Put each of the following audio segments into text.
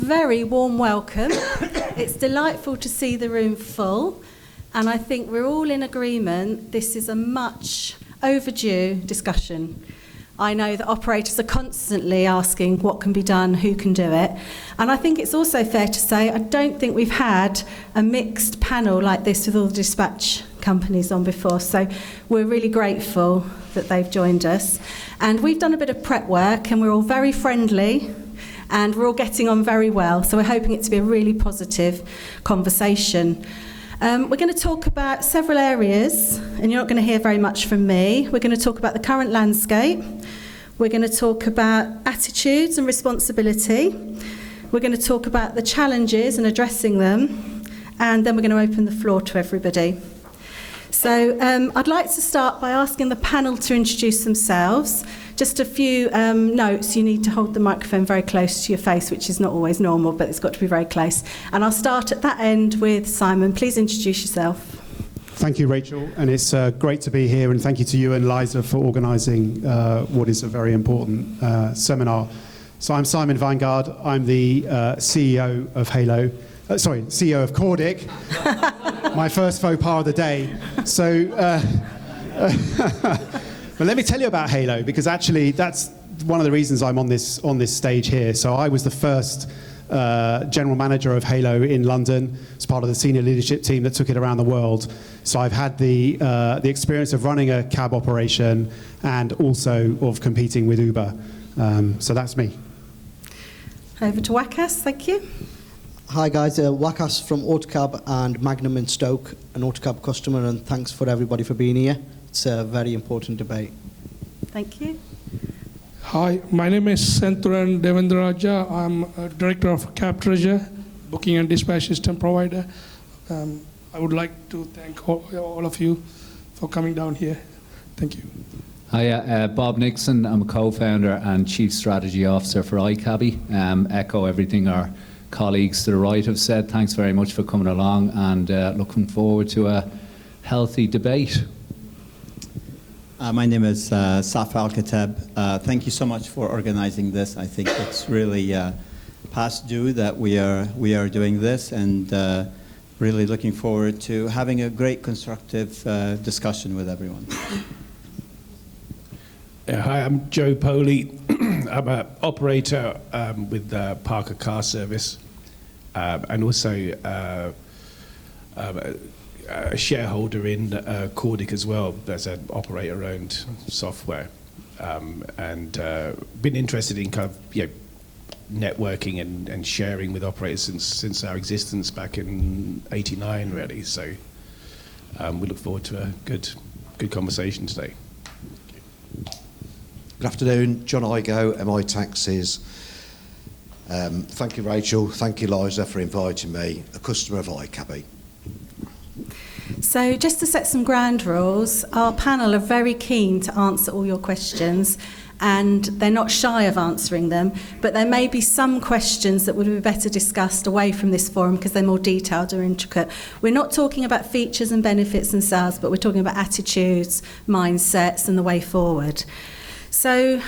Very warm welcome. It's delightful to see the room full, and I think we're all in agreement this is a much overdue discussion. I know that operators are constantly asking what can be done, who can do it, and I think it's also fair to say I don't think we've had a mixed panel like this with all the dispatch companies on before, so we're really grateful that they've joined us. And we've done a bit of prep work and we're all very friendly and we're all getting on very well, so we're hoping it to be a really positive conversation. We're going to talk about several areas, and you're not going to hear very much from me. We're going to talk about the current landscape. We're going to talk about attitudes and responsibility. We're going to talk about the challenges and addressing them, and then we're going to open the floor to everybody. So I'd like to start by asking the panel to introduce themselves. Just a few notes. You need to hold the microphone very close to your face, which is not always normal, but it's got to be very close. And I'll start at that end with Simon. Please introduce yourself. Thank you, Rachel, and it's great to be here, and thank you to you and Liza for organising what is a very important seminar. So I'm Simon Vanguard. I'm the CEO of CEO of Cordic. My first faux pas of the day. So, but let me tell you about Halo, because actually that's one of the reasons I'm on this stage here. So I was the first general manager of Halo in London as part of the senior leadership team that took it around the world. So I've had the experience of running a cab operation and also of competing with Uber. So that's me. Over to Wakas, thank you. Hi guys, Wakas from Autocab and Magnum in Stoke, an Autocab customer, and thanks for everybody for being here. It's a very important debate. Thank you. Hi, my name is Senthuran Devendraja. I'm a Director of Cab Treasure, Booking and Dispatch System Provider. I would like to thank all of you for coming down here. Thank you. Hi, Bob Nixon. I'm a co-founder and Chief Strategy Officer for iCabby. Echo everything our colleagues to the right have said. Thanks very much for coming along, and looking forward to a healthy debate. My name is Saf Al-Katab. Thank you so much for organizing this. I think it's really past due that we are doing this, and really looking forward to having a great constructive discussion with everyone. Hi, I'm Joe Poley. I'm an operator with Parker Car Service, and also a shareholder in Cordic as well, as an operator-owned software, and been interested in kind of networking and sharing with operators since our existence back in '89, really. So we look forward to a good conversation today. Good afternoon, John Igo, MI Taxis. Thank you, Rachel. Thank you, Liza, for inviting me, a customer of iCabby. So just to set some ground rules, our panel are very keen to answer all your questions, and they're not shy of answering them, but there may be some questions that would be better discussed away from this forum because they're more detailed or intricate. We're not talking about features and benefits and sales, but we're talking about attitudes, mindsets, and the way forward. So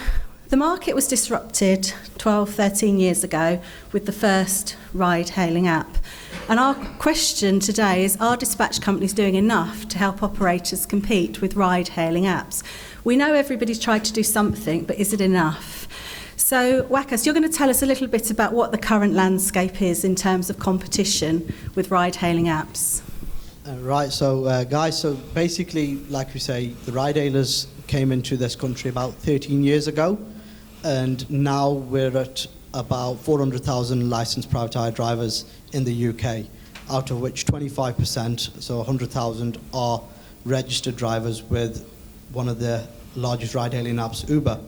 the market was disrupted 12, 13 years ago with the first ride-hailing app. And our question today is, are dispatch companies doing enough to help operators compete with ride-hailing apps? We know everybody's tried to do something, but is it enough? So, Wakas, you're going to tell us a little bit about what the current landscape is in terms of competition with ride-hailing apps. Right, so guys, so basically, like we say, the ride-hailers came into this country about 13 years ago, and now we're at about 400,000 licensed private hire drivers in the UK, out of which 25%, so 100,000, are registered drivers with one of the largest ride-hailing apps, Uber.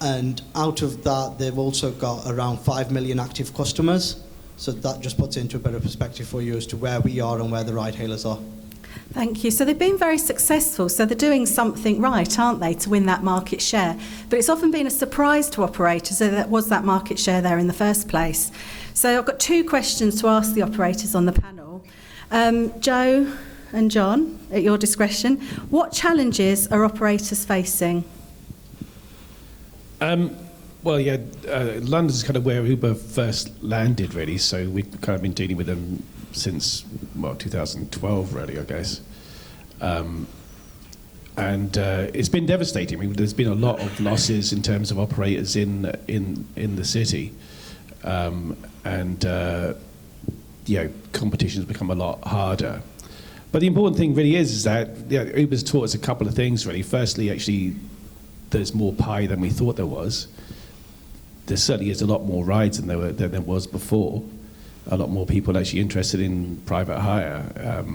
And out of that, they've also got around 5 million active customers. So that just puts it into a bit of perspective for you as to where we are and where the ride-hailers are. Thank you. So they've been very successful. So they're doing something right, aren't they, to win that market share? But it's often been a surprise to operators that there was that market share there in the first place. So I've got two questions to ask the operators on the panel. Joe and John, at your discretion, what challenges are operators facing? Well, yeah, London's kind of where Uber first landed, really. So we've kind of been dealing with them since, well, 2012, really, I guess. And it's been devastating. I mean, there's been a lot of losses in terms of operators in the city, and competition's become a lot harder. But the important thing really is that Uber's taught us a couple of things, really. Firstly, actually, there's more pie than we thought there was. There certainly is a lot more rides than there was before. A lot more people actually interested in private hire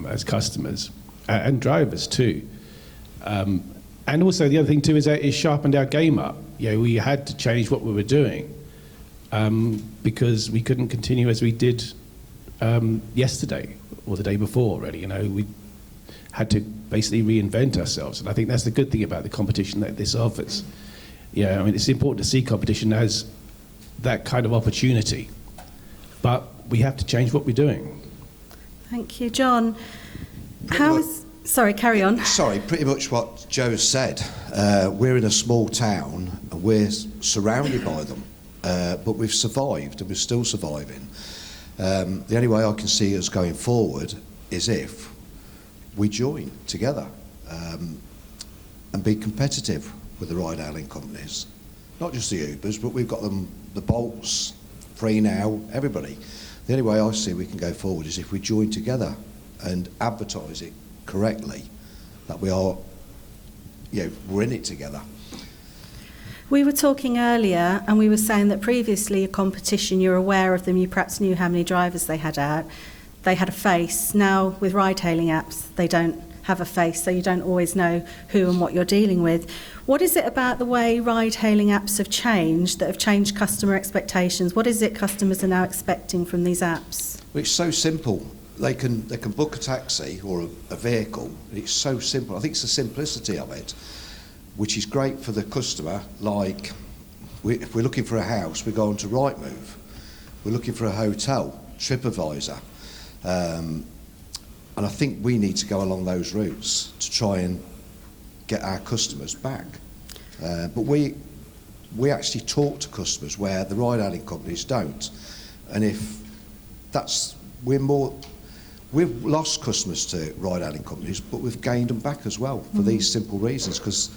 as customers, and drivers too. And also the other thing too is that it sharpened our game up. We had to change what we were doing because we couldn't continue as we did yesterday or the day before, really. We had to basically reinvent ourselves. And I think that's the good thing about the competition that this offers. I mean, it's important to see competition as that kind of opportunity. But we have to change what we're doing. Thank you, John. Sorry, carry on. Sorry, pretty much what Joe said. We're in a small town and we're surrounded by them. But we've survived and we're still surviving. The only way I can see us going forward is if we join together and be competitive with the ride-hailing companies. Not just the Ubers, but we've got them, the Bolts, Free Now, everybody. The only way I see we can go forward is if we join together and advertise it correctly, that we are, we're in it together. We were talking earlier and we were saying that previously a competition, you're aware of them, you perhaps knew how many drivers they had out. They had a face. Now with ride-hailing apps, they don't have a face, so you don't always know who and what you're dealing with. What is it about the way ride-hailing apps have changed that have changed customer expectations? What is it customers are now expecting from these apps? Well, it's so simple. They can book a taxi or a vehicle. It's so simple. I think it's the simplicity of it, which is great for the customer. Like, if we're looking for a house, we go on to Rightmove. We're looking for a hotel, TripAdvisor. And I think we need to go along those routes to try and get our customers back. But we actually talk to customers where the ride-hailing companies don't. And if that's, we've lost customers to ride-hailing companies, but we've gained them back as well for these simple reasons, because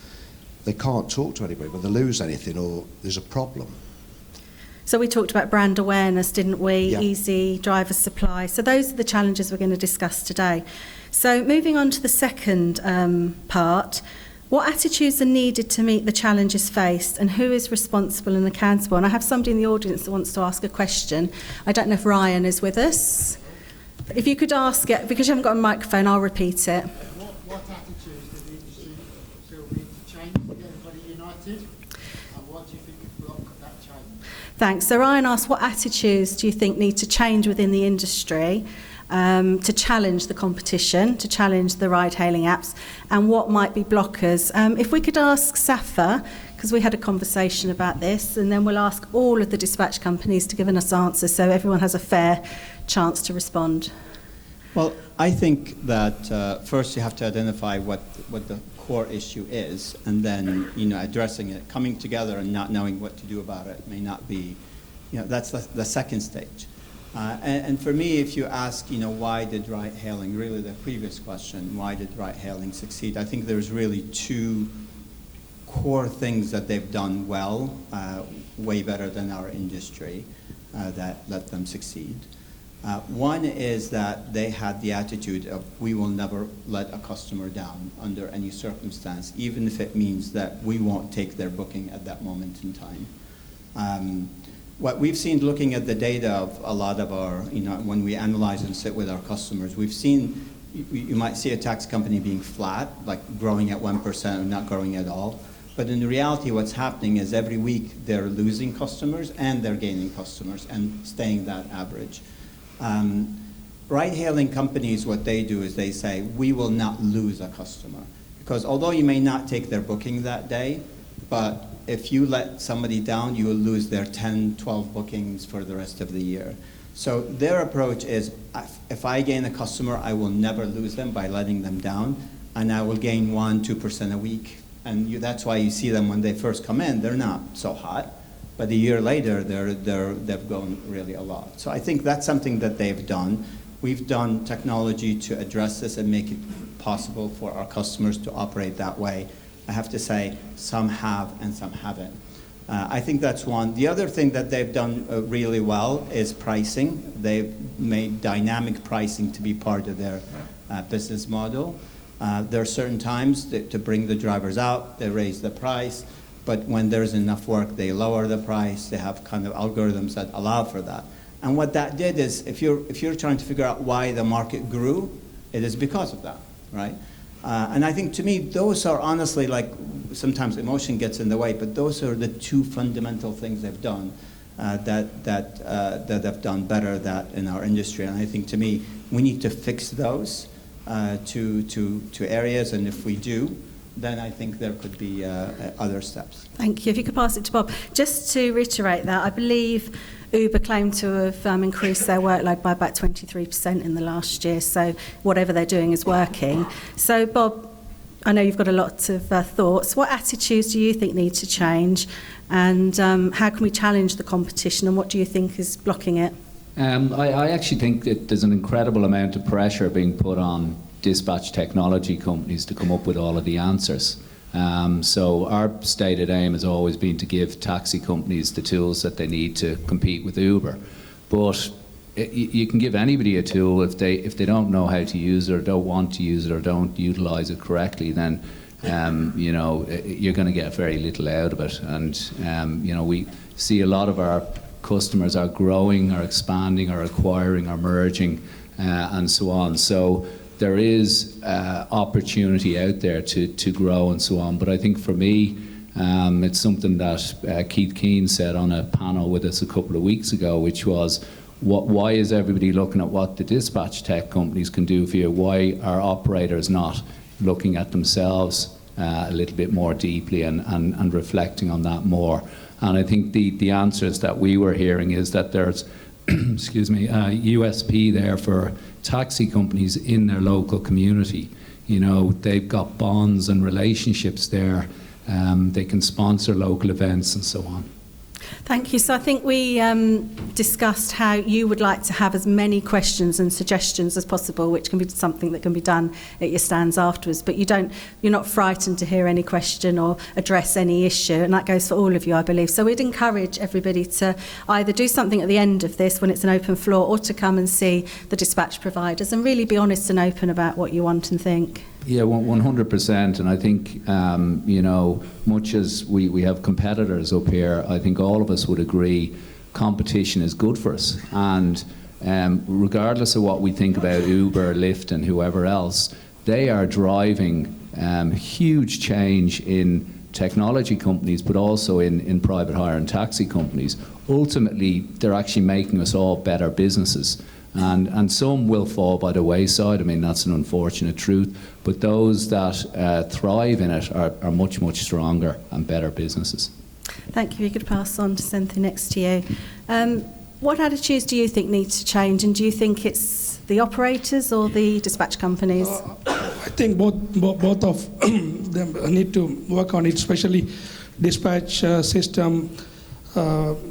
they can't talk to anybody when they lose anything or there's a problem. So we talked about brand awareness, didn't we? Yeah. Easy driver supply. So those are the challenges we're going to discuss today. So moving on to the second part, what attitudes are needed to meet the challenges faced and who is responsible and accountable? And I have somebody in the audience that wants to ask a question. I don't know if Ryan is with us. If you could ask it, because you haven't got a microphone, I'll repeat it. What attitudes does the industry feel need to change to get everybody united? And what do you think would block that change? Thanks. So Ryan asked, what attitudes do you think need to change within the industry to challenge the competition, to challenge the ride-hailing apps, and what might be blockers? If we could ask Safa, because we had a conversation about this, and then we'll ask all of the dispatch companies to give us answers so everyone has a fair chance to respond. Well, I think that first you have to identify what the core issue is, and then addressing it. Coming together and not knowing what to do about it may not be, that's the second stage. And for me, if you ask, why did ride-hailing, really the previous question, why did ride-hailing succeed? I think there's really two core things that they've done well, way better than our industry, that let them succeed. One is that they had the attitude of, we will never let a customer down under any circumstance, even if it means that we won't take their booking at that moment in time. What we've seen looking at the data of a lot of our, when we analyze and sit with our customers, we've seen, you might see a tax company being flat, like growing at 1% or not growing at all. But in reality, what's happening is every week they're losing customers and they're gaining customers and staying that average. Ride-hailing companies, what they do is they say, we will not lose a customer. Because although you may not take their booking that day, but if you let somebody down, you will lose their 10, 12 bookings for the rest of the year. So their approach is, if I gain a customer, I will never lose them by letting them down, and I will gain 1-2% a week. And that's why you see them when they first come in, they're not so hot. but a year later, they've grown really a lot. So I think that's something that they've done. We've done technology to address this and make it possible for our customers to operate that way. I have to say, some have and some haven't. I think that's one. The other thing that they've done really well is pricing. They've made dynamic pricing to be part of their business model. There are certain times to bring the drivers out, they raise the price, but when there's enough work, they lower the price. They have kind of algorithms that allow for that. And what that did is, if you're trying to figure out why the market grew, it is because of that, right? And I think, to me, those are honestly, like, sometimes emotion gets in the way, but those are the two fundamental things they've done that have done better that in our industry. And I think, to me, we need to fix those to areas, and if we do, then I think there could be other steps. Thank you. If you could pass it to Bob. Just to reiterate that, I believe Uber claimed to have increased their workload by about 23% in the last year, so whatever they're doing is working. So, Bob, I know you've got a lot of thoughts. What attitudes do you think need to change, and how can we challenge the competition, and what do you think is blocking it? I actually think that there's an incredible amount of pressure being put on dispatch technology companies to come up with all of the answers. So our stated aim has always been to give taxi companies the tools that they need to compete with Uber. But you can give anybody a tool if they don't know how to use it, or don't want to use it, or don't utilise it correctly, then you know, you're going to get very little out of it. And you know, we see a lot of our customers are growing, are expanding, are acquiring, are merging, and so on. So there is opportunity out there to grow and so on. But I think for me, it's something that Keith Keane said on a panel with us a couple of weeks ago, which was, why is everybody looking at what the dispatch tech companies can do for you? Why are operators not looking at themselves a little bit more deeply and reflecting on that more? And I think the answers that we were hearing is that there's excuse me, USP there for taxi companies in their local community. You know, they've got bonds and relationships there. They can sponsor local events and so on. Thank you. So I think we discussed how you would like to have as many questions and suggestions as possible, which can be something that can be done at your stands afterwards. But you're not frightened to hear any question or address any issue, and that goes for all of you, I believe. So we'd encourage everybody to either do something at the end of this when it's an open floor, or to come and see the dispatch providers and really be honest and open about what you want and think. Yeah, 100%. And I think, you know, much as we have competitors up here, I think all of us would agree competition is good for us. And regardless of what we think about Uber, Lyft and whoever else, they are driving huge change in technology companies, but also in private hire and taxi companies. Ultimately, they're actually making us all better businesses. And some will fall by the wayside. I mean, that's an unfortunate truth. But those that thrive in it are much, much stronger and better businesses. Thank you. You could pass on to Cynthia next to you. What attitudes do you think need to change, and do you think it's the operators or the dispatch companies? I think both of them need to work on it, especially dispatch system.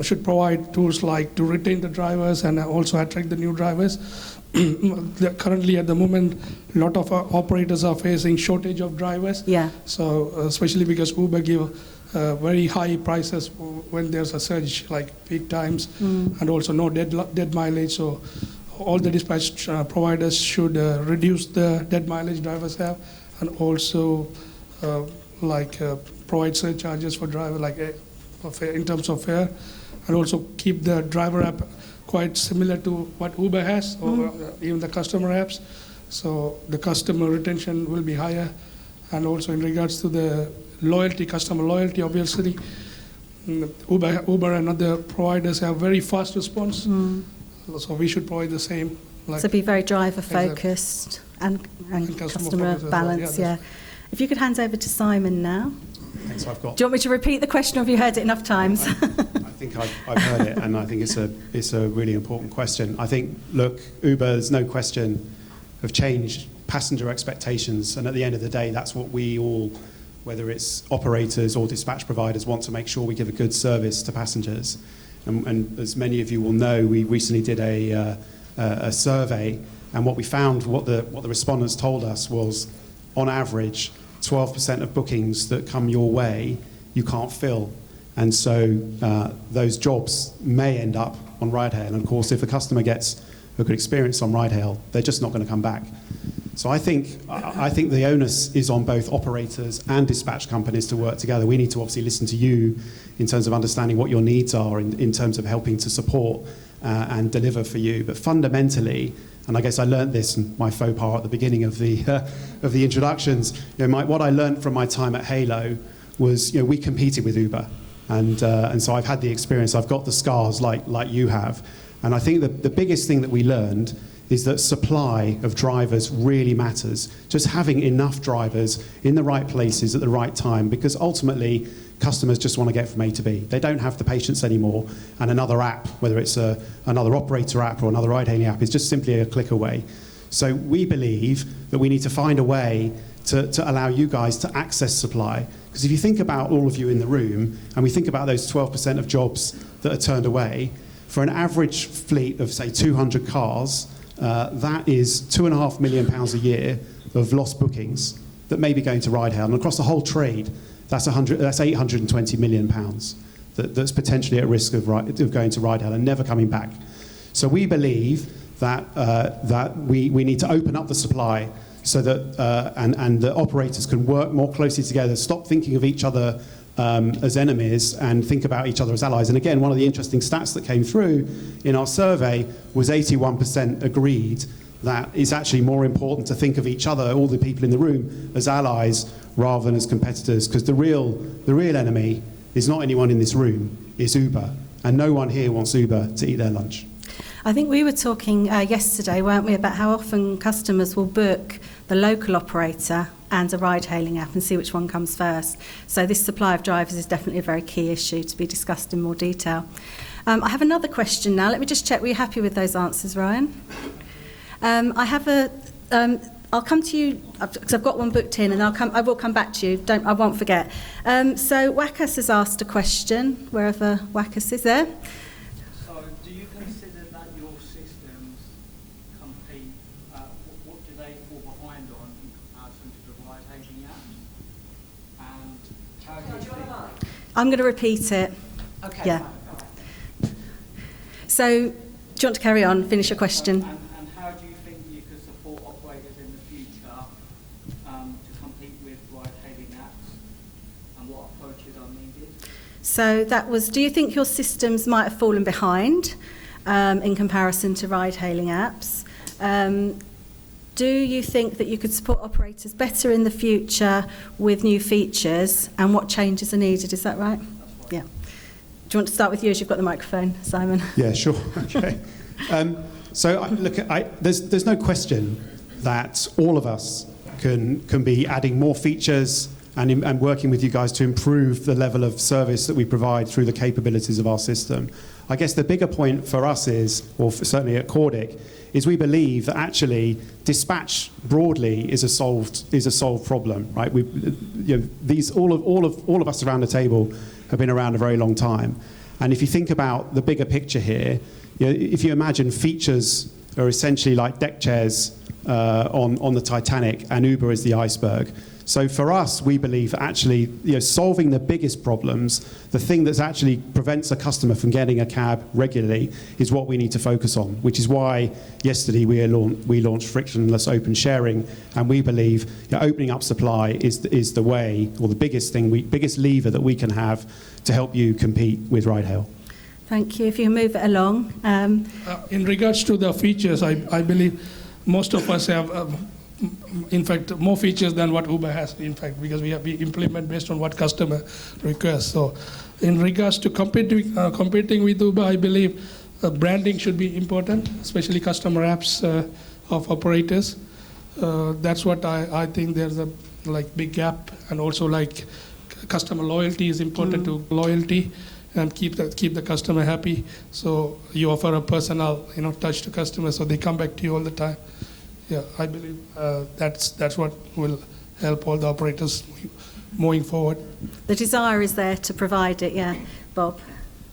Should provide tools like to retain the drivers and also attract the new drivers. Currently, at the moment, a lot of operators are facing shortage of drivers. Yeah. So especially because Uber give very high prices when there's a surge, like peak times, and also no dead mileage. So all the dispatch providers should reduce the dead mileage drivers have, and also provide surcharges for driver, in terms of fare, and also keep the driver app quite similar to what Uber has, or even the customer apps. So the customer retention will be higher. And also in regards to the loyalty, customer loyalty, obviously, Uber and other providers have very fast response. So we should provide the same. So be very driver focused and customer balance, yeah. If you could hand over to Simon now. Thanks, Do you want me to repeat the question, or have you heard it enough times? I think I've heard it, and I think it's a really important question. I think, look, Uber, there's no question, have changed passenger expectations, and at the end of the day, that's what we're whether it's operators or dispatch providers, want to make sure we give a good service to passengers. And as many of you will know, we recently did a survey, and what we found, what the respondents told us was, on average, 12% of bookings that come your way, you can't fill. And so those jobs may end up on ride hail. And of course, if a customer gets a good experience on ride hail, they're just not going to come back. So I think the onus is on both operators and dispatch companies to work together. We need to obviously listen to you in terms of understanding what your needs are in terms of helping to support and deliver for you. But fundamentally, and I guess I learned this in my faux pas at the beginning of the introductions, what I learned from my time at Halo was, we competed with Uber. And so I've had the experience, I've got the scars like you have. And I think the biggest thing that we learned is that supply of drivers really matters. Just having enough drivers in the right places at the right time, because ultimately customers just want to get from A to B. They don't have the patience anymore, and another app, whether it's another operator app or another ride-hailing app, is just simply a click away. So we believe that we need to find a way to allow you guys to access supply. Because if you think about all of you in the room, and we think about those 12% of jobs that are turned away, for an average fleet of, say, 200 cars, that is £2.5 million a year of lost bookings that may be going to ride hail. And across the whole trade, that's £820 million that's potentially at risk of going to ride hail and never coming back. So we believe that we need to open up the supply so that and the operators can work more closely together, stop thinking of each other as enemies and think about each other as allies. And again, one of the interesting stats that came through in our survey was 81% agreed that it's actually more important to think of each other, all the people in the room, as allies rather than as competitors, because the real enemy is not anyone in this room, it's Uber. And no one here wants Uber to eat their lunch. I think we were talking yesterday, weren't we, about how often customers will book the local operator and a ride-hailing app and see which one comes first. So this supply of drivers is definitely a very key issue to be discussed in more detail. I have another question now. Let me just check. Were you happy with those answers, Ryan? I have I'll come to you because I've got one booked in, and I will come back to you. I won't forget. So Wakas has asked a question. Wherever Wakas is there. So, do you consider that your systems compete? What do they fall behind on in comparison to the ride-hailing apps? And how do you think? I'm going to repeat it. Okay. Yeah. So, do you want to carry on? Finish your question. And how do you think you could support operators in the future to compete with ride-hailing apps, and what approaches are needed? So that was, do you think your systems might have fallen behind in comparison to ride-hailing apps? Do you think that you could support operators better in the future with new features, and what changes are needed? Is that right? That's right. Yeah. Do you want to start with you as you've got the microphone, Simon? Yeah, sure. Okay. There's no question that all of us can be adding more features and working with you guys to improve the level of service that we provide through the capabilities of our system. I guess the bigger point for us is, or certainly at Cordic, is we believe that actually dispatch broadly is a solved problem, right? All of us around the table have been around a very long time, and if you think about the bigger picture here, if you imagine features are essentially like deck chairs on the Titanic, and Uber is the iceberg. So for us, we believe actually, solving the biggest problems, the thing that actually prevents a customer from getting a cab regularly, is what we need to focus on. Which is why yesterday we launched frictionless open sharing, and we believe opening up supply is the way, or the biggest lever that we can have to help you compete with ride hail. Thank you. If you can move it along. In regards to the features, I believe most of us have, in fact, more features than what Uber has, in fact, because we implement based on what customer requests. So in regards to competing with Uber, I believe branding should be important, especially customer apps of operators. That's what I think there's a big gap, and also customer loyalty is important to loyalty, and keep the customer happy. So you offer a personal touch to customers, so they come back to you all the time. Yeah, I believe that's what will help all the operators moving forward. The desire is there to provide it, yeah. Bob?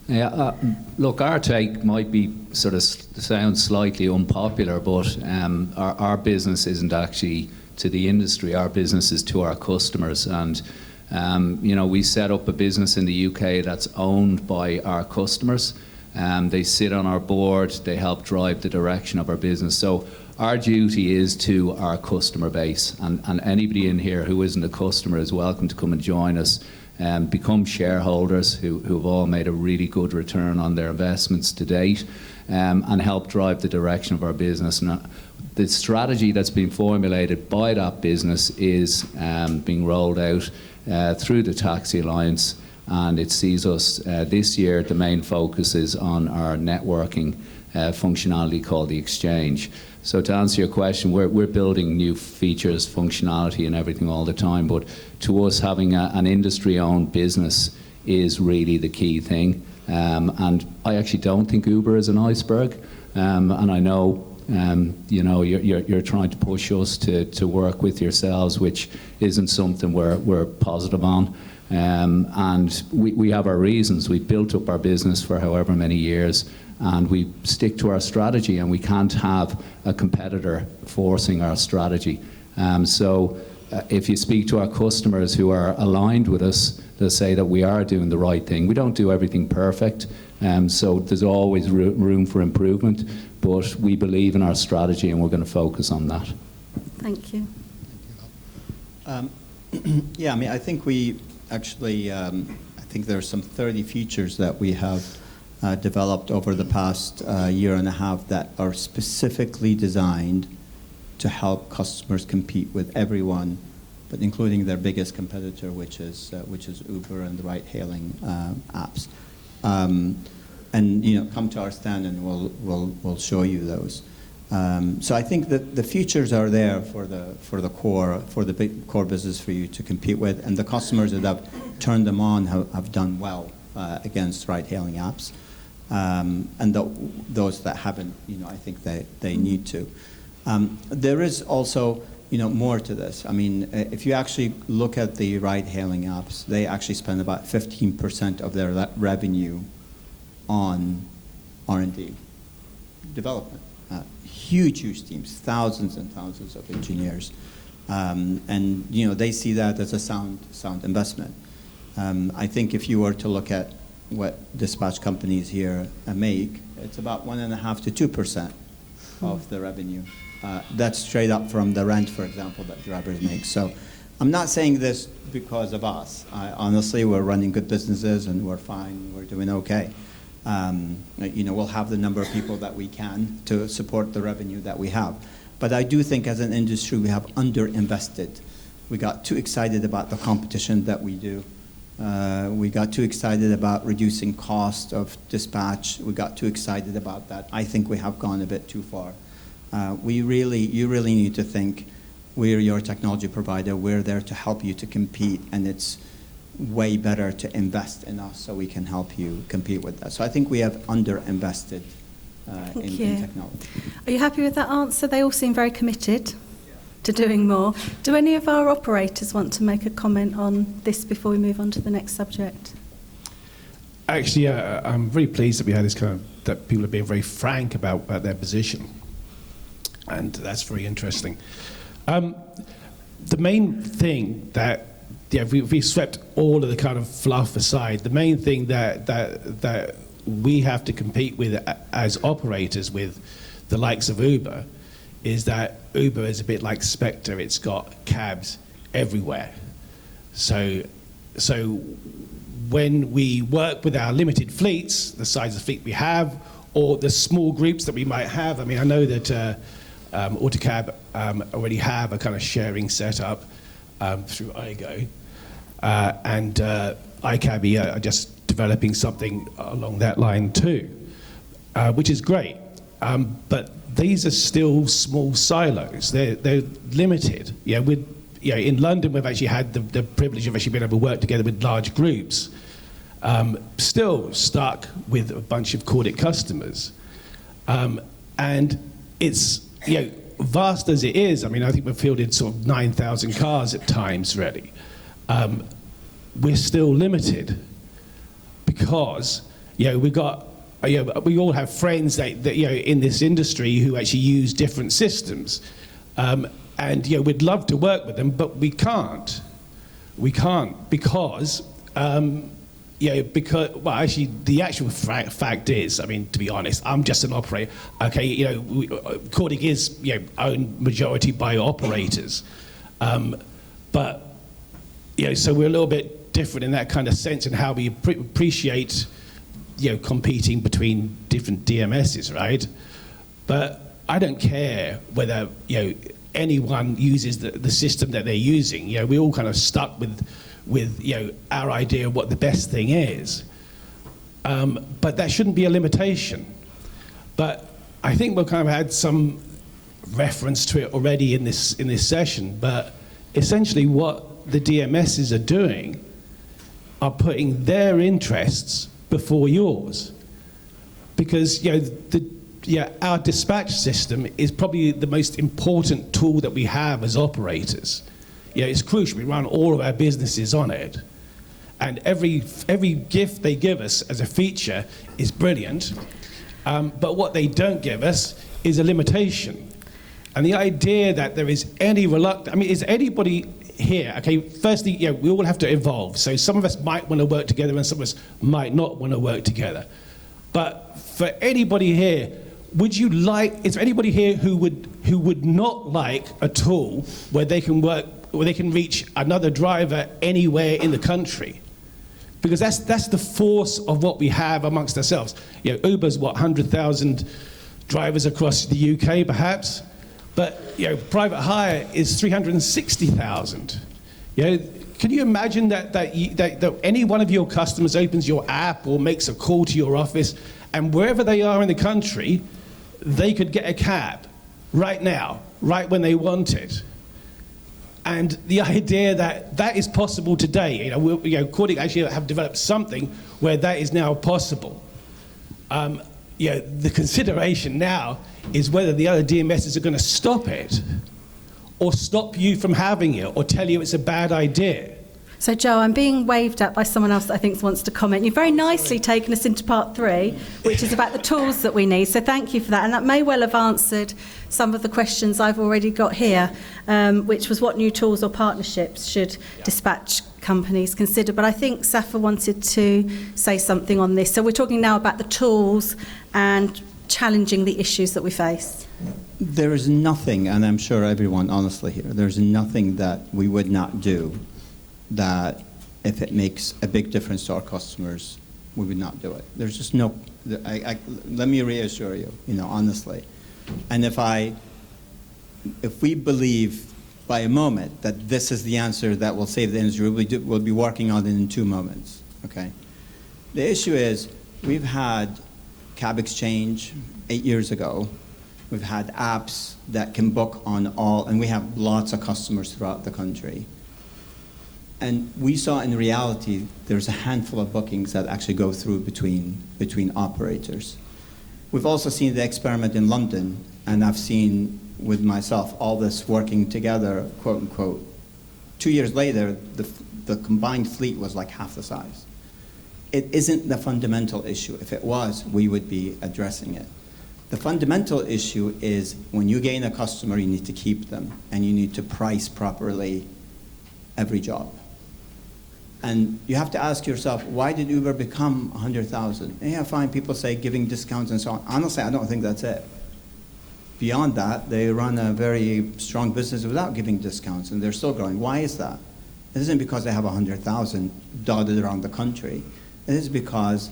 Yeah, look, our take might be sort of sound slightly unpopular, but our business isn't actually to the industry. Our business is to our customers, and we set up a business in the UK that's owned by our customers. They sit on our board. They help drive the direction of our business. So our duty is to our customer base, and anybody in here who isn't a customer is welcome to come and join us. Become shareholders who have all made a really good return on their investments to date, and help drive the direction of our business. And the strategy that's been formulated by that business is being rolled out through the Taxi Alliance, and it sees us this year. The main focus is on our networking functionality called the Exchange. So to answer your question, we're building new features, functionality and everything all the time, but to us having an industry-owned business is really the key thing. And I actually don't think Uber is an iceberg, and I know you're trying to push us to work with yourselves, which isn't something we're positive on. And we have our reasons. We've built up our business for however many years, and we stick to our strategy, and we can't have a competitor forcing our strategy. So if you speak to our customers who are aligned with us, they'll say that we are doing the right thing. We don't do everything perfect, so there's always room for improvement, but we believe in our strategy and we're going to focus on that. Thank you. Yeah, I mean, I think we actually, I think there are some 30 features that we have developed over the past year and a half that are specifically designed to help customers compete with everyone, but including their biggest competitor, which is Uber and the ride-hailing apps. And come to our stand and we'll show you those. So I think that the features are there for the big core business for you to compete with, and the customers that have turned them on have done well against ride-hailing apps, and those that haven't, I think they need to. There is also more to this. I mean, if you actually look at the ride-hailing apps, they actually spend about 15% of their revenue on R&D development. Huge teams, thousands and thousands of engineers, and they see that as a sound investment. I think if you were to look at what dispatch companies here make, it's about 1.5% to 2% of the revenue. That's straight up from the rent, for example, that drivers make. So I'm not saying this because of us. Honestly, we're running good businesses and we're fine. We're doing okay. We'll have the number of people that we can to support the revenue that we have. But I do think as an industry we have underinvested. We got too excited about the competition that we do. We got too excited about reducing cost of dispatch. We got too excited about that. I think we have gone a bit too far. You really need to think, we're your technology provider. We're there to help you to compete, and it's way better to invest in us so we can help you compete with that. So I think we have underinvested in technology. Are you happy with that answer? They all seem very committed to doing more. Do any of our operators want to make a comment on this before we move on to the next subject? Actually, I'm very pleased that we had this that people are being very frank about their position, and that's very interesting. The main thing that we swept all of the kind of fluff aside. The main thing that we have to compete with as operators with the likes of Uber is that Uber is a bit like Spectre. It's got cabs everywhere. So when we work with our limited fleets, the size of fleet we have, or the small groups that we might have, I mean, I know that Autocab already have a kind of sharing setup through iGo, and iCabby are just developing something along that line too, which is great. But these are still small silos. They're limited. In London we've actually had the privilege of actually being able to work together with large groups. Still stuck with a bunch of Cordic customers, and it's vast as it is. I mean, I think we've fielded sort of 9,000 cars at times, really. we're still limited because we got we all have friends that in this industry who actually use different systems, and we'd love to work with them, but we can't. We can't because. Because actually the actual fact is, I mean, to be honest, I'm just an operator. Okay, Cordic is owned majority by operators, but so we're a little bit different in that kind of sense in how we appreciate competing between different DMSs, right? But I don't care whether anyone uses the system that they're using. We're all kind of stuck with our idea of what the best thing is. But that shouldn't be a limitation. But I think we've kind of had some reference to it already in this session, but essentially what the DMSs are doing are putting their interests before yours. Because our dispatch system is probably the most important tool that we have as operators. It's crucial. We run all of our businesses on it. And every gift they give us as a feature is brilliant. But what they don't give us is a limitation. And the idea that there is any reluctance, I mean, is anybody here, okay, firstly, we all have to evolve. So some of us might want to work together and some of us might not want to work together. But for anybody here, is there anybody here who would not like a tool where they can reach another driver anywhere in the country? Because that's the force of what we have amongst ourselves. Uber's 100,000 drivers across the UK, perhaps, but private hire is 360,000. Can you imagine that any one of your customers opens your app or makes a call to your office, and wherever they are in the country, they could get a cab right now, right when they want it? And the idea that is possible today, Cordic actually have developed something where that is now possible. The consideration now is whether the other DMSs are going to stop it, or stop you from having it, or tell you it's a bad idea. So, Joe, I'm being waved at by someone else that I think wants to comment. You've very nicely taken us into part 3, which is about the tools that we need. So thank you for that. And that may well have answered some of the questions I've already got here, which was what new tools or partnerships should dispatch companies consider. But I think Safa wanted to say something on this. So we're talking now about the tools and challenging the issues that we face. There is nothing, and I'm sure everyone honestly here, there's nothing that we would not do that if it makes a big difference to our customers, we would not do it. There's just no, let me reassure you, honestly. And if we believe by a moment that this is the answer that will save the industry, we'll be working on it in 2 moments, okay? The issue is we've had cab exchange 8 years ago. We've had apps that can book on all, and we have lots of customers throughout the country. And we saw in reality, there's a handful of bookings that actually go through between operators. We've also seen the experiment in London, and I've seen with myself all this working together, quote unquote. 2 years later, the combined fleet was like half the size. It isn't the fundamental issue. If it was, we would be addressing it. The fundamental issue is when you gain a customer, you need to keep them, and you need to price properly every job. And you have to ask yourself, why did Uber become 100,000? And I find people say giving discounts and so on. Honestly, I don't think that's it. Beyond that, they run a very strong business without giving discounts, and they're still growing. Why is that? It isn't because they have 100,000 dotted around the country. It is because,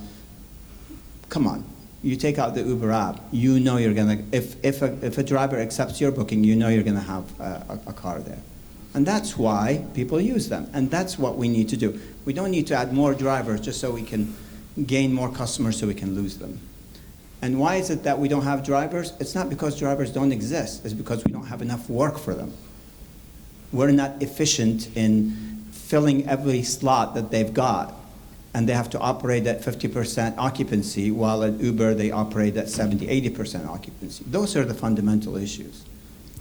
come on, you take out the Uber app, you know you're gonna, if a driver accepts your booking, you know you're gonna have a car there. And that's why people use them. And that's what we need to do. We don't need to add more drivers just so we can gain more customers so we can lose them. And why is it that we don't have drivers? It's not because drivers don't exist. It's because we don't have enough work for them. We're not efficient in filling every slot that they've got. And they have to operate at 50% occupancy, while at Uber they operate at 70, 80% occupancy. Those are the fundamental issues.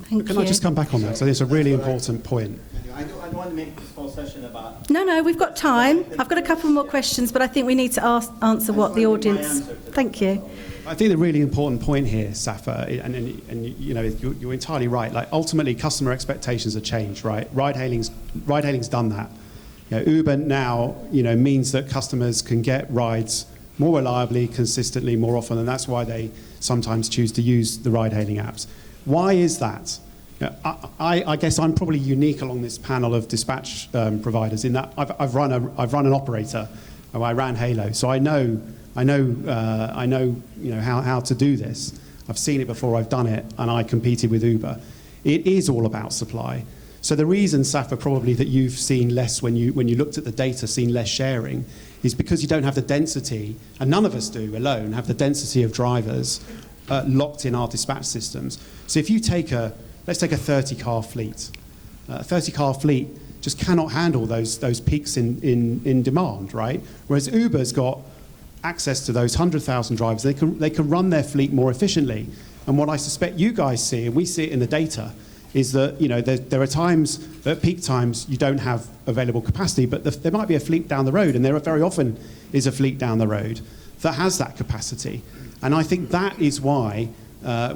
Thank Can you. I just come back on that? So it's a really important point. I don't want to make this whole session about... No, we've got time. I've got a couple more questions, but I think we need to answer what the audience... Thank you. I think the really important point here, Safa, and you know, you're entirely right. Like ultimately, customer expectations have changed, right? Ride-hailing's done that. You know, Uber now, you know, means that customers can get rides more reliably, consistently, more often, and that's why they sometimes choose to use the ride-hailing apps. Why is that? You know, I guess I'm probably unique along this panel of dispatch providers in that I've run an operator. I ran Halo, so I know you know how to do this. I've seen it before, I've done it, and I competed with Uber. It is all about supply. So the reason, Safa, probably that you've seen less when you looked at the data, seen less sharing, is because you don't have the density, and none of us do alone, have the density of drivers locked in our dispatch systems. So if you let's take a 30-car fleet. A 30-car fleet just cannot handle those peaks in demand, right? Whereas Uber's got access to those 100,000 drivers. They can run their fleet more efficiently. And what I suspect you guys see, and we see it in the data, is that you know there are times, at peak times, you don't have available capacity, but there might be a fleet down the road, and there very often is a fleet down the road that has that capacity. And I think that is why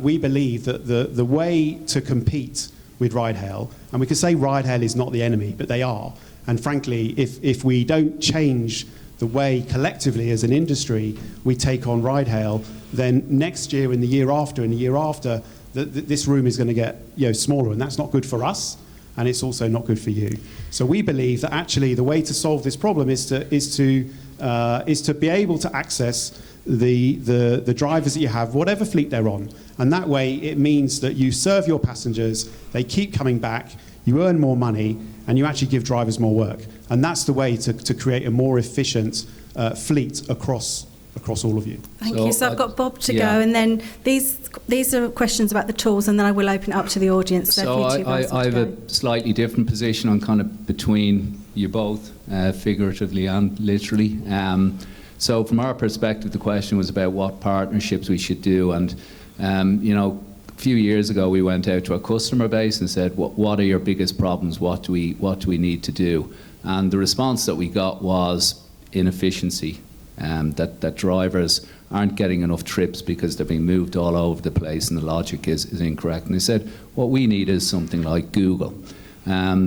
we believe that the way to compete with ride-hail, and we can say ride-hail is not the enemy, but they are. And frankly, if we don't change the way collectively as an industry we take on ride-hail, then next year and the year after, this room is going to get smaller, and that's not good for us, and it's also not good for you. So we believe that actually the way to solve this problem is to be able to access the drivers that you have, whatever fleet they're on, and that way it means that you serve your passengers, they keep coming back, you earn more money, and you actually give drivers more work. And that's the way to create a more efficient fleet across all of you. Thank you. So I've got Bob to go, and then these are questions about the tools, and then I will open it up to the audience. So I have a slightly different position on kind of between you both, figuratively and literally. So from our perspective, the question was about what partnerships we should do, and a few years ago we went out to our customer base and said, what are your biggest problems? What do we need to do? And the response that we got was inefficiency. That drivers aren't getting enough trips because they're being moved all over the place, and the logic is incorrect. And they said, what we need is something like Google.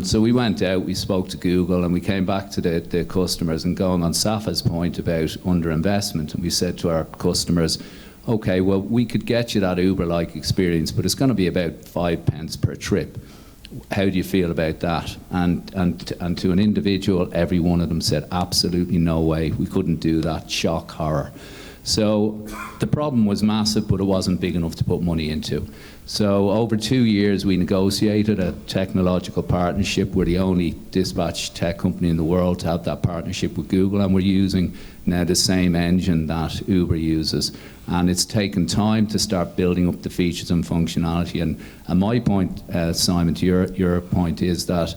So we went out, we spoke to Google, and we came back to the customers, and going on Safa's point about underinvestment, and we said to our customers, okay, well, we could get you that Uber-like experience, but it's going to be about 5 pence per trip. How do you feel about that? And to an individual, every one of them said, absolutely no way, we couldn't do that, shock, horror. So the problem was massive, but it wasn't big enough to put money into. So over 2 years, we negotiated a technological partnership. We're the only dispatch tech company in the world to have that partnership with Google, and we're using now the same engine that Uber uses. And it's taken time to start building up the features and functionality. And my point, Simon, to your point, is that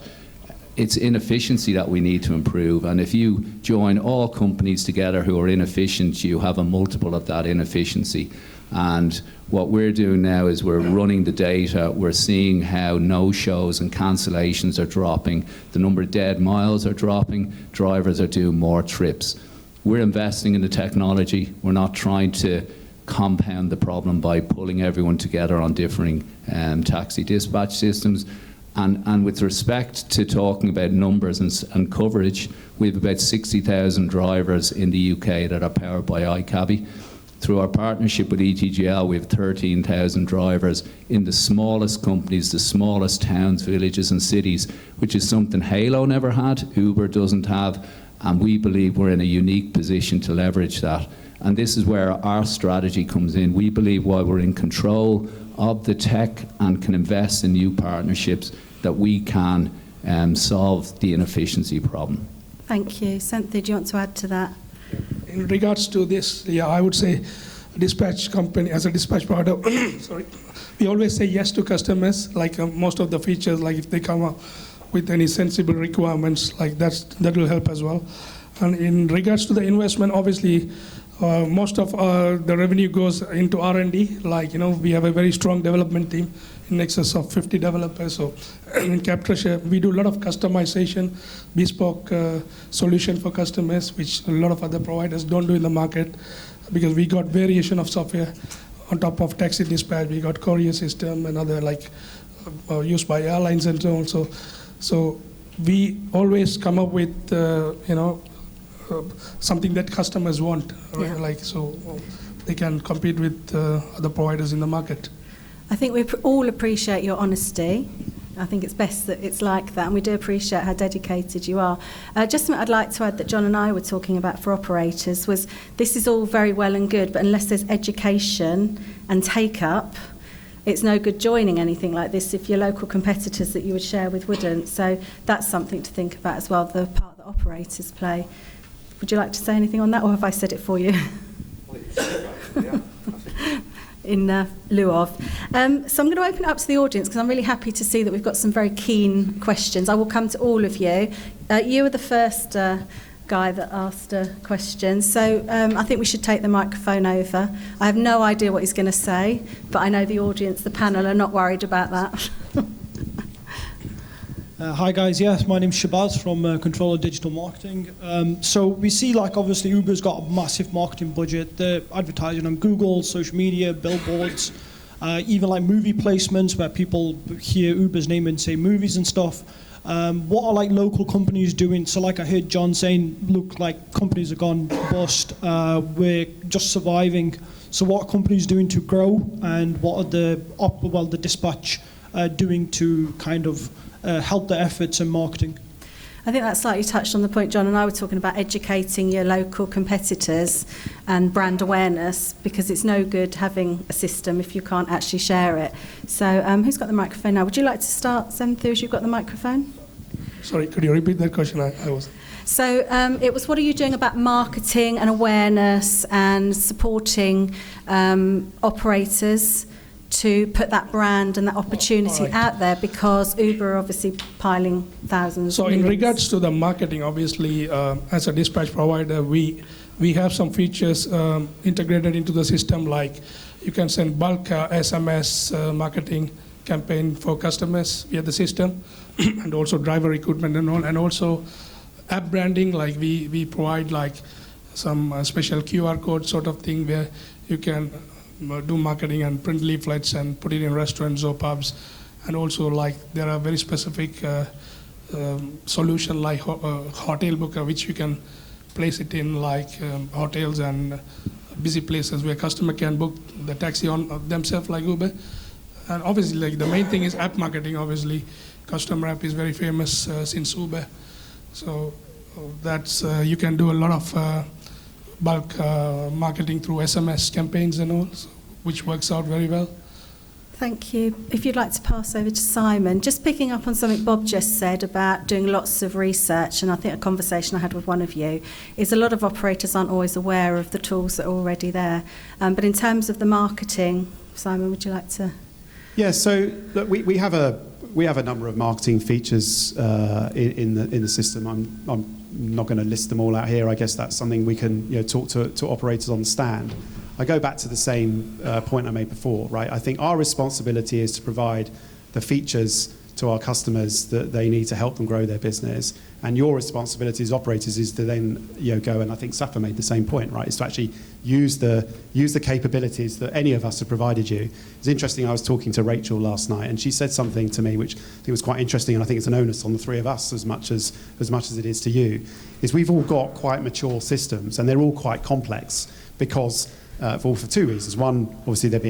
it's inefficiency that we need to improve. And if you join all companies together who are inefficient, you have a multiple of that inefficiency. And what we're doing now is we're running the data, we're seeing how no-shows and cancellations are dropping, the number of dead miles are dropping, drivers are doing more trips. We're investing in the technology, we're not trying to compound the problem by pulling everyone together on differing taxi dispatch systems. And with respect to talking about numbers and coverage, we have about 60,000 drivers in the UK that are powered by iCabby. Through our partnership with ETGL, we have 13,000 drivers in the smallest companies, the smallest towns, villages and cities, which is something Halo never had, Uber doesn't have, and we believe we're in a unique position to leverage that. And this is where our strategy comes in. We believe while we're in control of the tech and can invest in new partnerships, that we can solve the inefficiency problem. Thank you. Cynthia, do you want to add to that? In regards to this, I would say a dispatch company, as a dispatch provider, sorry, we always say yes to customers, like most of the features, like if they come up with any sensible requirements, like that will help as well. And in regards to the investment, obviously, Most of the revenue goes into R&D. Like, we have a very strong development team in excess of 50 developers. So in Capture, we do a lot of customization, bespoke solution for customers, which a lot of other providers don't do in the market, because we got variation of software on top of taxi dispatch. We got courier system and other used by airlines and so on. So we always come up with something that customers want, right? So they can compete with other providers in the market. I think we all appreciate your honesty. I think it's best that it's like that, and we do appreciate how dedicated you are. Just something I'd like to add that John and I were talking about for operators was this is all very well and good, but unless there's education and take-up, it's no good joining anything like this if your local competitors that you would share with wouldn't. So that's something to think about as well, the part that operators play. Would you like to say anything on that, or have I said it for you? In lieu of. So I'm going to open it up to the audience because I'm really happy to see that we've got some very keen questions. I will come to all of you. You were the first guy that asked a question, so I think we should take the microphone over. I have no idea what he's going to say, but I know the audience, the panel, are not worried about that. Hi guys, yes, my name's Shabazz from Controller Digital Marketing. So we see obviously Uber's got a massive marketing budget. They're advertising on Google, social media, billboards, even movie placements where people hear Uber's name and say movies and stuff. What are local companies doing? So I heard John saying, look, companies have gone bust, we're just surviving. So what are companies doing to grow, and what are the dispatch doing to kind of help their efforts in marketing? I think that slightly touched on the point John and I were talking about, educating your local competitors and brand awareness, because it's no good having a system if you can't actually share it. So who's got the microphone now? Would you like to start, Senthus? You've got the microphone? Sorry, could you repeat that question? I was... So it was, what are you doing about marketing and awareness and supporting operators to put that brand and that opportunity out there, because Uber are obviously piling thousands. So in regards to the marketing, obviously, as a dispatch provider, we have some features integrated into the system, like you can send bulk SMS marketing campaign for customers via the system, and also driver recruitment and all, and also app branding, like we provide some special QR code sort of thing where you can do marketing and print leaflets and put it in restaurants or pubs. And also there are very specific solution like hotel booker, which you can place it in hotels and busy places where customer can book the taxi on themselves like Uber. And obviously the main thing is app marketing. Obviously customer app is very famous since Uber. So that's you can do a lot of bulk marketing through SMS campaigns and all, which works out very well. Thank you. If you'd like to pass over to Simon, just picking up on something Bob just said about doing lots of research, and I think a conversation I had with one of you is a lot of operators aren't always aware of the tools that are already there. But in terms of the marketing, Simon, would you like to? Yeah, so look, we have a number of marketing features in the system. I'm not going to list them all out here. I guess that's something we can talk to operators on the stand. I go back to the same point I made before, right? I think our responsibility is to provide the features to our customers that they need to help them grow their business. And your responsibility as operators is to then go, and I think Safa made the same point, right? Is to actually use the capabilities that any of us have provided you. It's interesting, I was talking to Rachel last night, and she said something to me which I think was quite interesting, and I think it's an onus on the three of us as much as it is to you, is we've all got quite mature systems, and they're all quite complex because for two reasons. One, obviously they've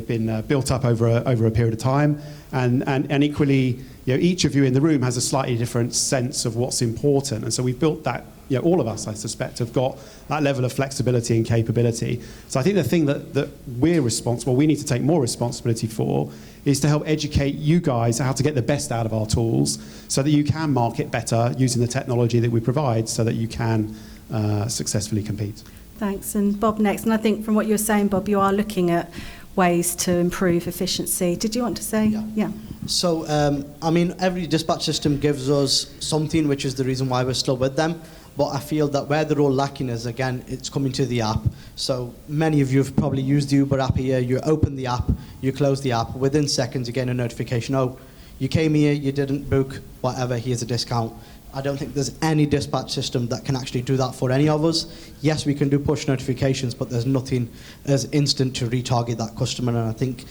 been built up over a period of time, and equally, each of you in the room has a slightly different sense of what's important, and so we've built that. All of us, I suspect, have got that level of flexibility and capability. So I think the thing that we need to take more responsibility for is to help educate you guys how to get the best out of our tools so that you can market better using the technology that we provide so that you can successfully compete. Thanks. And Bob next. And I think from what you're saying, Bob, you are looking at ways to improve efficiency. Did you want to say? Yeah. So, every dispatch system gives us something, which is the reason why we're still with them. But I feel that where they're all lacking is, again, it's coming to the app. So many of you have probably used the Uber app here. You open the app, you close the app. Within seconds, you get a notification. Oh, you came here, you didn't book, whatever, here's a discount. I don't think there's any dispatch system that can actually do that for any of us. Yes, we can do push notifications, but there's nothing as instant to retarget that customer. And I think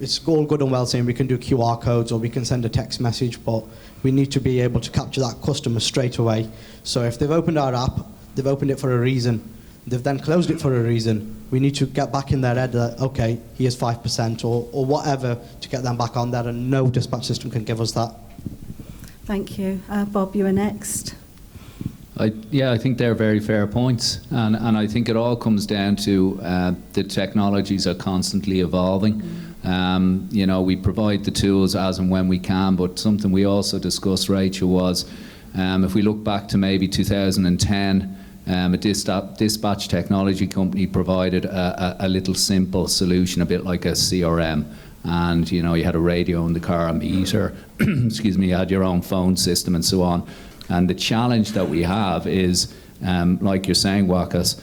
it's all good and well saying we can do QR codes or we can send a text message, but we need to be able to capture that customer straight away. So if they've opened our app, they've opened it for a reason. They've then closed it for a reason. We need to get back in their head that, okay, here's 5% or whatever to get them back on there, and no dispatch system can give us that. Thank you. Bob, you are next. I think they're very fair points, and I think it all comes down to the technologies are constantly evolving. We provide the tools as and when we can, but something we also discussed, Rachel, was if we look back to maybe 2010, a dispatch technology company provided a little simple solution, a bit like a CRM. And you had a radio in the car, a meter, you had your own phone system and so on. And the challenge that we have is, like you're saying, Wakas,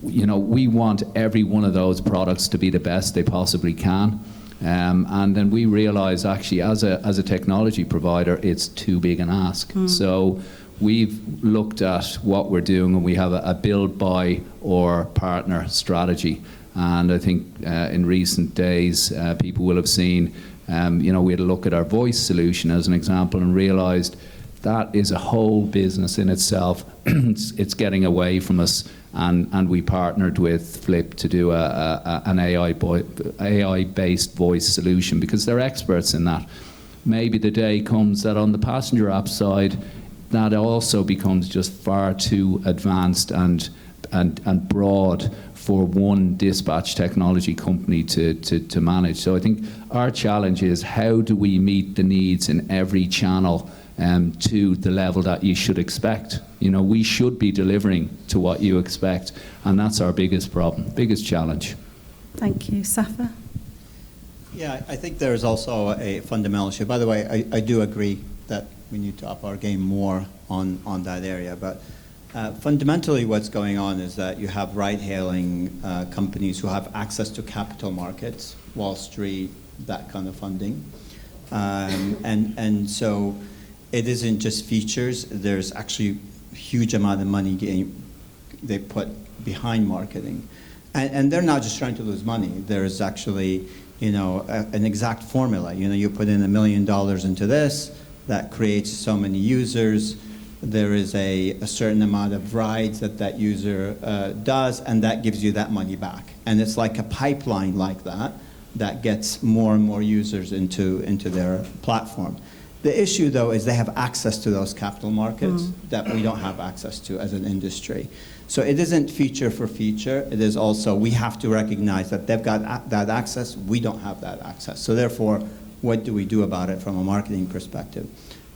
we want every one of those products to be the best they possibly can. And then we realize actually as a technology provider, it's too big an ask. So we've looked at what we're doing, and we have a build, buy or partner strategy. And I think in recent days, people will have seen, we had a look at our voice solution as an example and realized that is a whole business in itself. It's getting away from us, and we partnered with Flip to do an AI-based voice solution because they're experts in that. Maybe the day comes that on the passenger app side, that also becomes just far too advanced and broad for one dispatch technology company to manage. So I think our challenge is how do we meet the needs in every channel to the level that you should expect. We should be delivering to what you expect, and that's our biggest problem, biggest challenge. Thank you. Safa? Yeah, I think there's also a fundamental issue. By the way, I do agree that we need to up our game more on that area, but fundamentally what's going on is that you have ride-hailing companies who have access to capital markets, Wall Street, that kind of funding. And so it isn't just features, there's actually a huge amount of money they put behind marketing. And they're not just trying to lose money, there's actually an exact formula. You put in $1 million into this, that creates so many users. There is a certain amount of rides that user does, and that gives you that money back. And it's like a pipeline like that gets more and more users into their platform. The issue, though, is they have access to those capital markets that we don't have access to as an industry. So it isn't feature for feature. It is also we have to recognize that they've got that access. We don't have that access. So therefore, what do we do about it from a marketing perspective?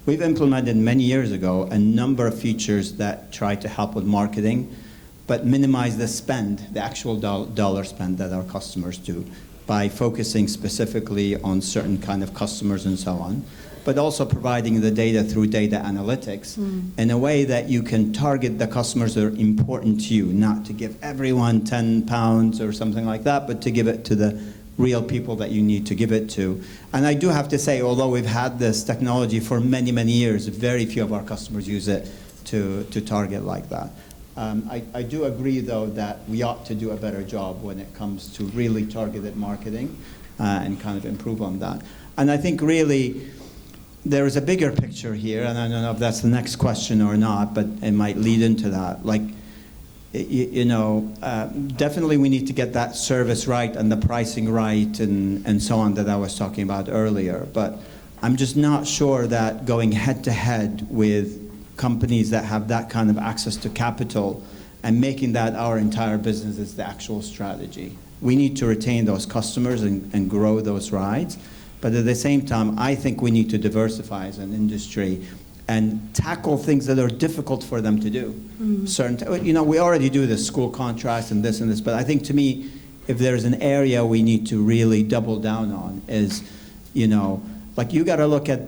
We've implemented many years ago a number of features that try to help with marketing, but minimize the spend, the actual dollar spend that our customers do by focusing specifically on certain kind of customers and so on, but also providing the data through data analytics in a way that you can target the customers that are important to you, not to give everyone £10 or something like that, but to give it to the real people that you need to give it to. And I do have to say, although we've had this technology for many, many years, very few of our customers use it to target like that. I do agree, though, that we ought to do a better job when it comes to really targeted marketing and kind of improve on that. And I think really there is a bigger picture here, and I don't know if that's the next question or not, but it might lead into that. Like, definitely we need to get that service right and the pricing right and so on that I was talking about earlier. But I'm just not sure that going head to head with companies that have that kind of access to capital and making that our entire business is the actual strategy. We need to retain those customers and grow those rides. But at the same time, I think we need to diversify as an industry and tackle things that are difficult for them to do. We already do the school contracts and this, but I think to me, if there's an area we need to really double down on is, like you got to look at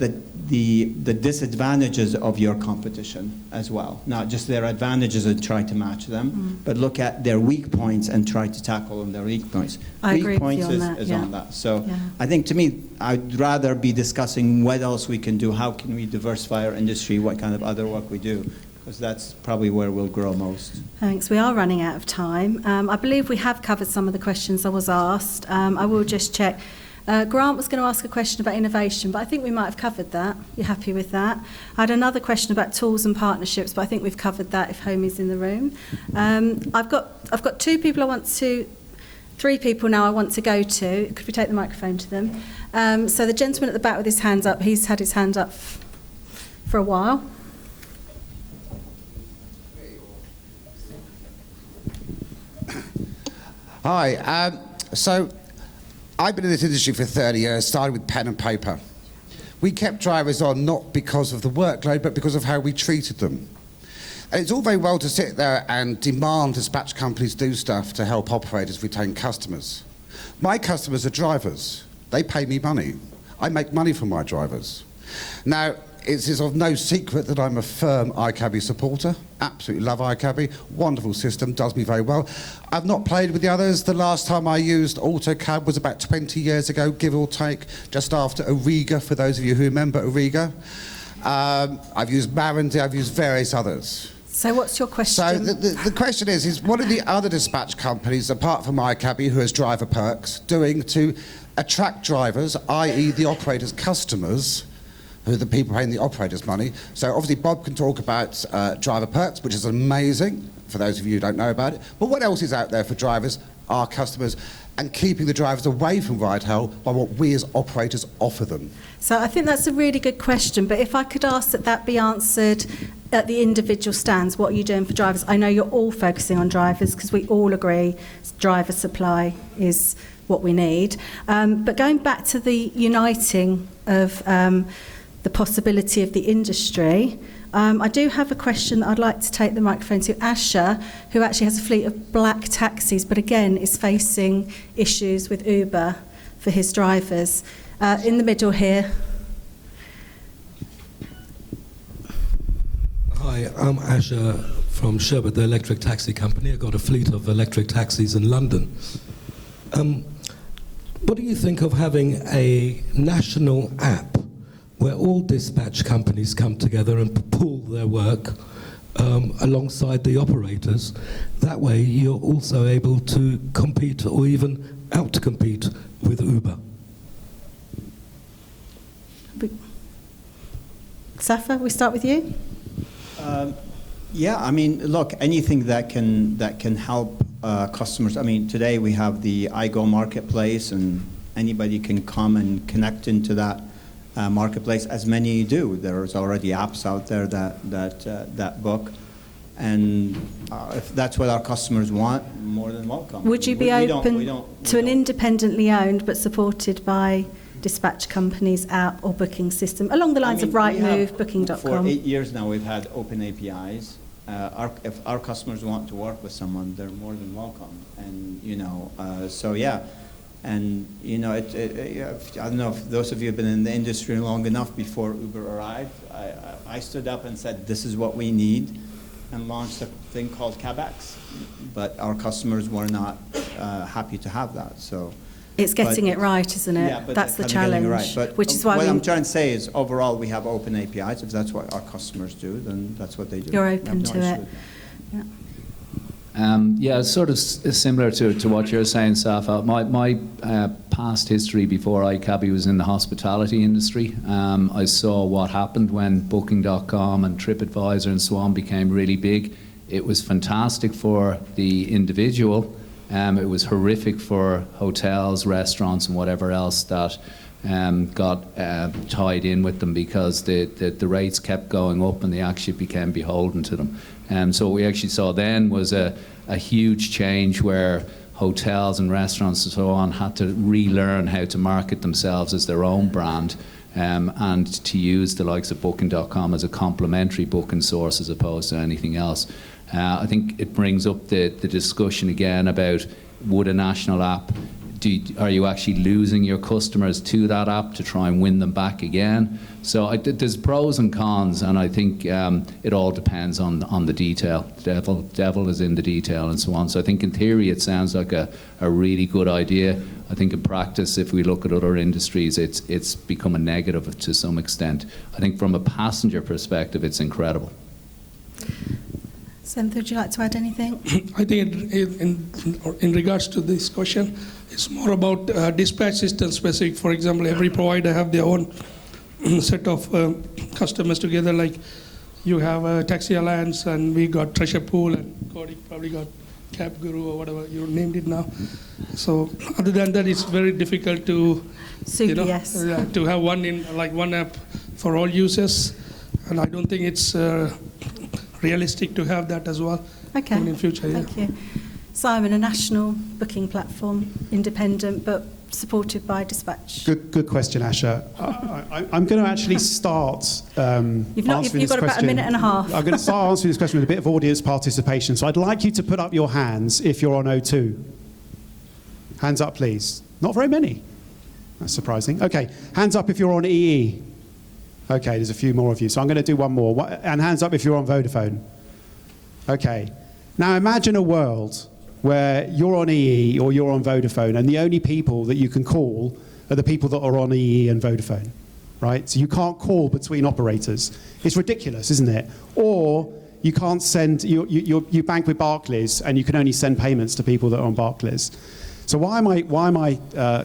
the disadvantages of your competition as well, not just their advantages and try to match them, but look at their weak points and try to tackle on their weak points. I Weak agree with points you on that, is yeah. on that. So Yeah. I think, to me, I'd rather be discussing what else we can do, how can we diversify our industry, what kind of other work we do, because that's probably where we'll grow most. Thanks. We are running out of time. I believe we have covered some of the questions I was asked. I will just check. Grant was going to ask a question about innovation, but I think we might have covered that. You're happy with that? I had another question about tools and partnerships, but I think we've covered that if Homie's in the room. I've got three people now I want to go to. Could we take the microphone to them? So the gentleman at the back with his hands up, he's had his hand up for a while. Hi. So I've been in this industry for 30 years, started with pen and paper. We kept drivers on not because of the workload, but because of how we treated them. And it's all very well to sit there and demand dispatch companies do stuff to help operators retain customers. My customers are drivers. They pay me money. I make money from my drivers. Now, it is of no secret that I'm a firm iCabby supporter. Absolutely love iCabby. Wonderful system, does me very well. I've not played with the others. The last time I used AutoCab was about 20 years ago, give or take, just after Origa, for those of you who remember Origa. I've used Marandy, I've used various others. So what's your question? So the question is what are the other dispatch companies, apart from iCabby, who has driver perks, doing to attract drivers, i.e. the operator's customers, who are the people paying the operators money? So obviously Bob can talk about driver perks, which is amazing, for those of you who don't know about it. But what else is out there for drivers, our customers, and keeping the drivers away from ride hell by what we as operators offer them? So I think that's a really good question, but if I could ask that be answered at the individual stands, what are you doing for drivers? I know you're all focusing on drivers because we all agree driver supply is what we need. But going back to the uniting of the possibility of the industry, I do have a question that I'd like to take the microphone to Asher, who actually has a fleet of black taxis, but again is facing issues with Uber for his drivers. In the middle here. Hi, I'm Asher from Sherbet, the electric taxi company. I've got a fleet of electric taxis in London. What do you think of having a national app where all dispatch companies come together and pool their work alongside the operators? That way you're also able to compete or even out-compete with Uber. Safa, we start with you. Yeah, I mean, look, anything that can help customers. I mean, today we have the iGo marketplace, and anybody can come and connect into that marketplace, as many do. There's already apps out there that book, and if that's what our customers want, more than welcome. Would you be open to an independently owned but supported by dispatch companies app or booking system along the lines of Rightmove, Booking.com? For 8 years now, we've had open APIs. If our customers want to work with someone, they're more than welcome. And so yeah. And I don't know if those of you have been in the industry long enough. Before Uber arrived, I stood up and said, "This is what we need," and launched a thing called CabX. But our customers were not happy to have that. So. It's getting it right, isn't it? Yeah, but that's the kind of challenge. right. But which is why what I'm trying to say is, overall, we have open APIs. If that's what our customers do, then that's what they do. You're open to it. Yeah, it's sort of similar to what you're saying, Safa. My past history before iCabby was in the hospitality industry. I saw what happened when Booking.com and TripAdvisor and so on became really big. It was fantastic for the individual. It was horrific for hotels, restaurants, and whatever else that got tied in with them, because the rates kept going up and they actually became beholden to them. So what we actually saw then was a huge change where hotels and restaurants and so on had to relearn how to market themselves as their own brand, and to use the likes of Booking.com as a complementary booking source as opposed to anything else. I think it brings up the discussion again about, would a national app are you actually losing your customers to that app to try and win them back again? So there's pros and cons, and I think it all depends on the detail. Devil is in the detail and so on. So I think in theory it sounds like a really good idea. I think in practice, if we look at other industries, it's become a negative to some extent. I think from a passenger perspective, it's incredible. Senator, would you like to add anything? I think in regards to this question, it's more about dispatch system specific. For example, every provider have their own set of customers together. Like you have Taxi Alliance, and we got Treasure Pool, and Cody probably got Cab Guru or whatever you named it now. So other than that, it's very difficult to to have one app for all users, and I don't think it's realistic to have that as well in future. Thank you. Simon, a national booking platform, independent but supported by Dispatch. Good question, Asha. I'm going to actually start answering this question. You've got about a minute and a half. I'm going to start answering this question with a bit of audience participation. So I'd like you to put up your hands if you're on O2. Hands up, please. Not very many. That's surprising. Okay, hands up if you're on EE. Okay, there's a few more of you. So I'm going to do one more. And hands up if you're on Vodafone. Okay. Now imagine a world where you're on EE or you're on Vodafone, and the only people that you can call are the people that are on EE and Vodafone, right? So you can't call between operators. It's ridiculous, isn't it? Or you can't send, you bank with Barclays, and you can only send payments to people that are on Barclays. So why am I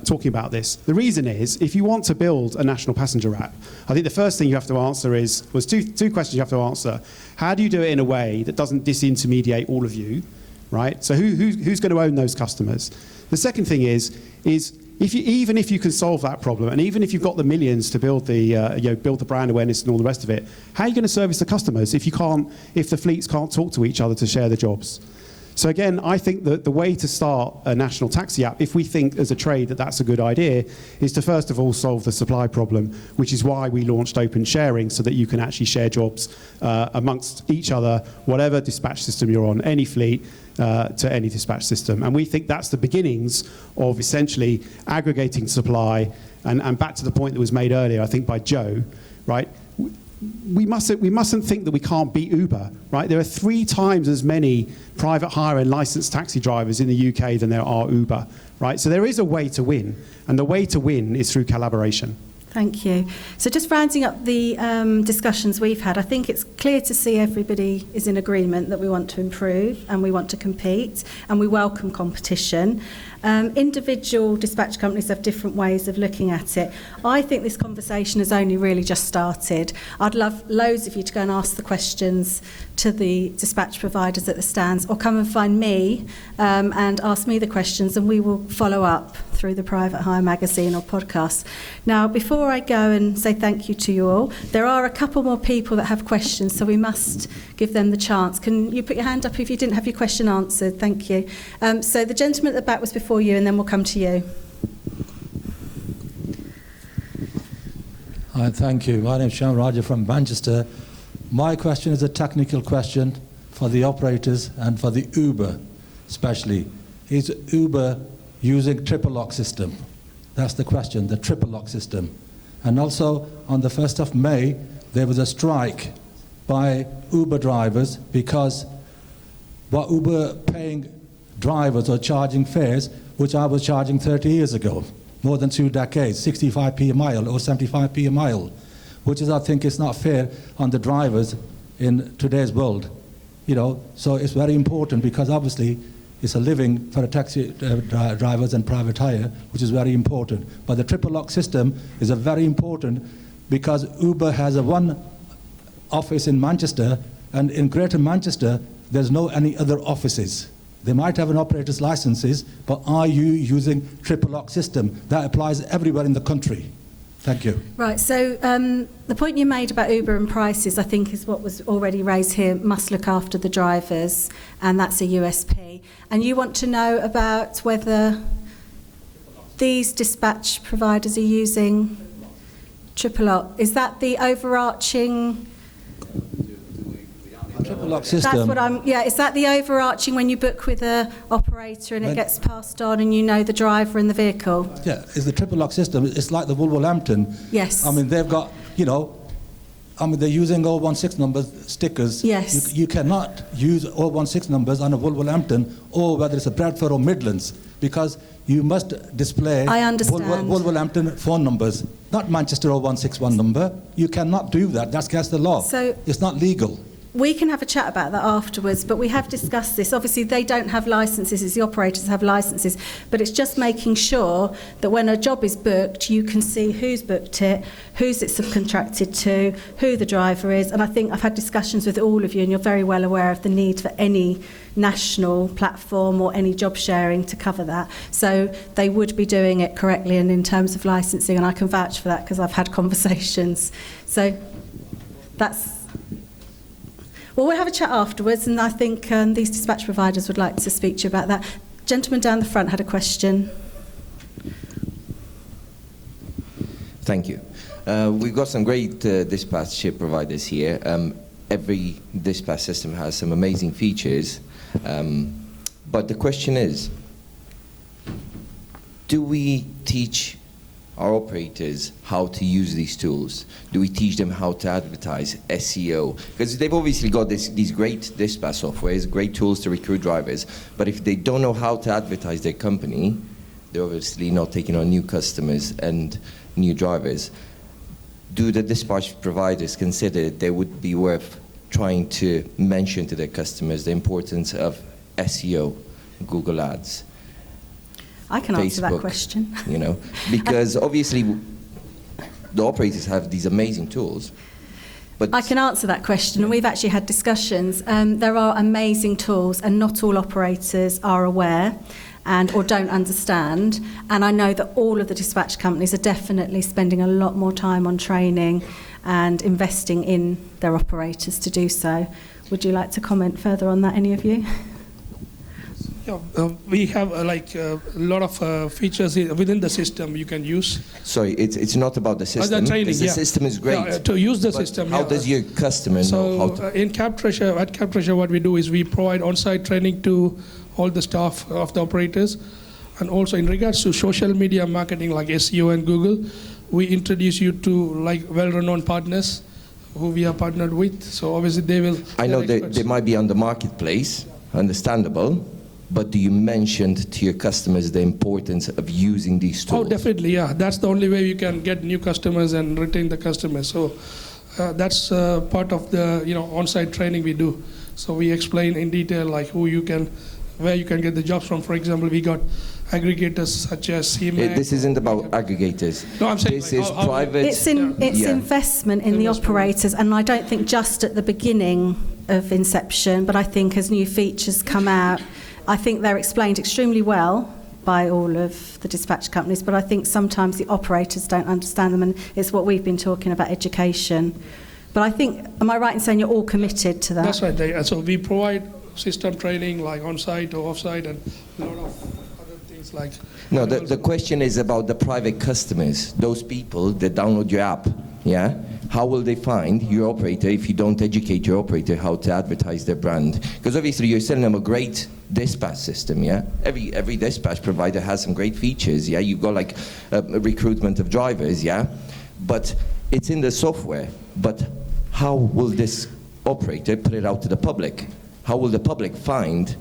talking about this? The reason is, if you want to build a national passenger app, I think the first thing you have to answer was two questions you have to answer. How do you do it in a way that doesn't disintermediate all of you, right? So who's going to own those customers? The second thing is even if you can solve that problem, and even if you've got the millions to build the brand awareness and all the rest of it, how are you going to service the customers if the fleets can't talk to each other to share the jobs? So again, I think that the way to start a national taxi app, if we think as a trade that that's a good idea, is to first of all solve the supply problem, which is why we launched open sharing, so that you can actually share jobs amongst each other, whatever dispatch system you're on, any fleet to any dispatch system. And we think that's the beginnings of essentially aggregating supply, and back to the point that was made earlier, I think by Joe, right? We mustn't think that we can't beat Uber, right? There are 3 times as many private hire and licensed taxi drivers in the UK than there are Uber, right? So there is a way to win, and the way to win is through collaboration. Thank you. So just rounding up the discussions we've had, I think it's clear to see everybody is in agreement that we want to improve and we want to compete and we welcome competition. Individual dispatch companies have different ways of looking at it. I think this conversation has only really just started. I'd love loads of you to go and ask the questions to the dispatch providers at the stands, or come and find me and ask me the questions, and we will follow up through the Private Hire magazine or podcast. Now, before I go and say thank you to you all, there are a couple more people that have questions, so we must give them the chance. Can you put your hand up if you didn't have your question answered? Thank you. So the gentleman at the back was before you, and then we'll come to you. Hi, thank you. My name is Shyam Raja from Manchester. My question is a technical question for the operators and for the Uber especially. Is Uber using triple lock system? That's the question, the triple lock system. And also on the 1st of May, there was a strike by Uber drivers because what Uber paying drivers or charging fares, which I was charging 30 years ago, more than 2 decades, 65p a mile or 75p a mile, which is, I think, is not fair on the drivers in today's world. So it's very important, because obviously it's a living for a taxi drivers and private hire, which is very important. But the triple lock system is a very important, because Uber has one office in Manchester, and in Greater Manchester there's no any other offices. They might have an operator's licenses, but are you using triple lock system? That applies everywhere in the country. Thank you. Right, so the point you made about Uber and prices, I think, is what was already raised here, must look after the drivers, and that's a USP. And you want to know about whether these dispatch providers are using triple lock. Is that the overarching... triple lock system. That's what I'm. Yeah, is that the overarching when you book with a operator and it gets passed on and you know the driver and the vehicle? Yeah, it's the triple lock system. It's like the Wolverhampton. Yes. I mean, they've got, they're using 016 numbers, stickers. Yes. You cannot use 016 numbers on a Wolverhampton or whether it's a Bradford or Midlands because you must display I understand. Wolverhampton phone numbers, not Manchester 0161 number. You cannot do that. That's against the law. So it's not legal. we can have a chat about that afterwards, but we have discussed this. Obviously, they don't have licences, it's the operators have licences, but it's just making sure that when a job is booked, you can see who's booked it, who's it subcontracted to, who the driver is, and I think I've had discussions with all of you, and you're very well aware of the need for any national platform or any job sharing to cover that. So they would be doing it correctly and in terms of licensing, and I can vouch for that because I've had conversations. So that's... Well, we'll have a chat afterwards, and I think these dispatch providers would like to speak to you about that. Gentleman down the front had a question. Thank you. We've got some great dispatch providers here. Every dispatch system has some amazing features, but the question is, do we teach our operators how to use these tools? Do we teach them how to advertise, SEO? Because they've obviously got these great dispatch softwares, great tools to recruit drivers, but if they don't know how to advertise their company, they're obviously not taking on new customers and new drivers. Do the dispatch providers consider they would be worth trying to mention to their customers the importance of SEO, Google Ads? I can answer that question. You know, because obviously the operators have these amazing tools. But I can answer that question, and we've actually had discussions. There are amazing tools, and not all operators are aware or don't understand. And I know that all of the dispatch companies are definitely spending a lot more time on training and investing in their operators to do so. Would you like to comment further on that, any of you? Yeah, we have a lot of features within the system you can use. Sorry, it's not about the system. The training, the system is great. Yeah, to use the system. How does your customer know how to? In CapTreasure, at CapTreasure, what we do is we provide on-site training to all the staff of the operators, and also in regards to social media marketing like SEO and Google, we introduce you to well-renowned partners who we are partnered with. So obviously they will. I know they might be on the marketplace, understandable. But do you mention to your customers the importance of using these tools? Oh, definitely, yeah. That's the only way you can get new customers and retain the customers. So that's part of the on-site training we do. So we explain in detail where you can get the jobs from. For example, we got aggregators such as CMAC. This isn't about aggregators. No, I'm saying this is private. It's investment in the operators, and I don't think just at the beginning of inception, but I think as new features come out, I think they're explained extremely well by all of the dispatch companies, but I think sometimes the operators don't understand them, and it's what we've been talking about, education. But I think, am I right in saying you're all committed to that? That's right. So we provide system training like on-site or off-site and a lot of other things like... No, the question is about the private customers, those people that download your app, yeah? How will they find your operator if you don't educate your operator how to advertise their brand? Because obviously you're selling them a great dispatch system, yeah? Every dispatch provider has some great features, yeah? You've got a recruitment of drivers, yeah? But it's in the software. But how will this operator put it out to the public? How will the public find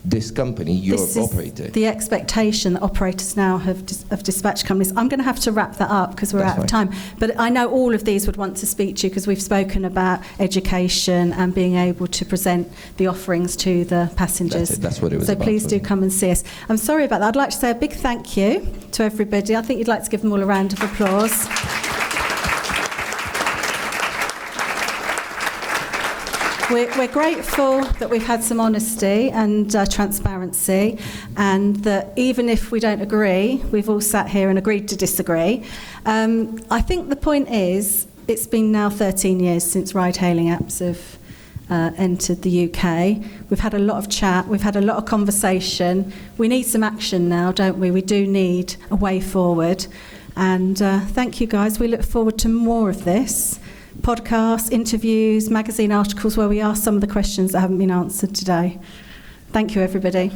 this company, your operator? The expectation that operators now have of dispatch companies. I'm going to have to wrap that up because we're out of time. But I know all of these would want to speak to you because we've spoken about education and being able to present the offerings to the passengers. That's what it was about. So please do come and see us. I'm sorry about that. I'd like to say a big thank you to everybody. I think you'd like to give them all a round of applause. We're grateful that we've had some honesty and transparency, and that even if we don't agree, we've all sat here and agreed to disagree. I think the point is, it's been now 13 years since ride-hailing apps have entered the UK. We've had a lot of chat, we've had a lot of conversation. We need some action now, don't we? We do need a way forward. And thank you guys. We look forward to more of this. podcasts, interviews, magazine articles where we ask some of the questions that haven't been answered today. Thank you, everybody.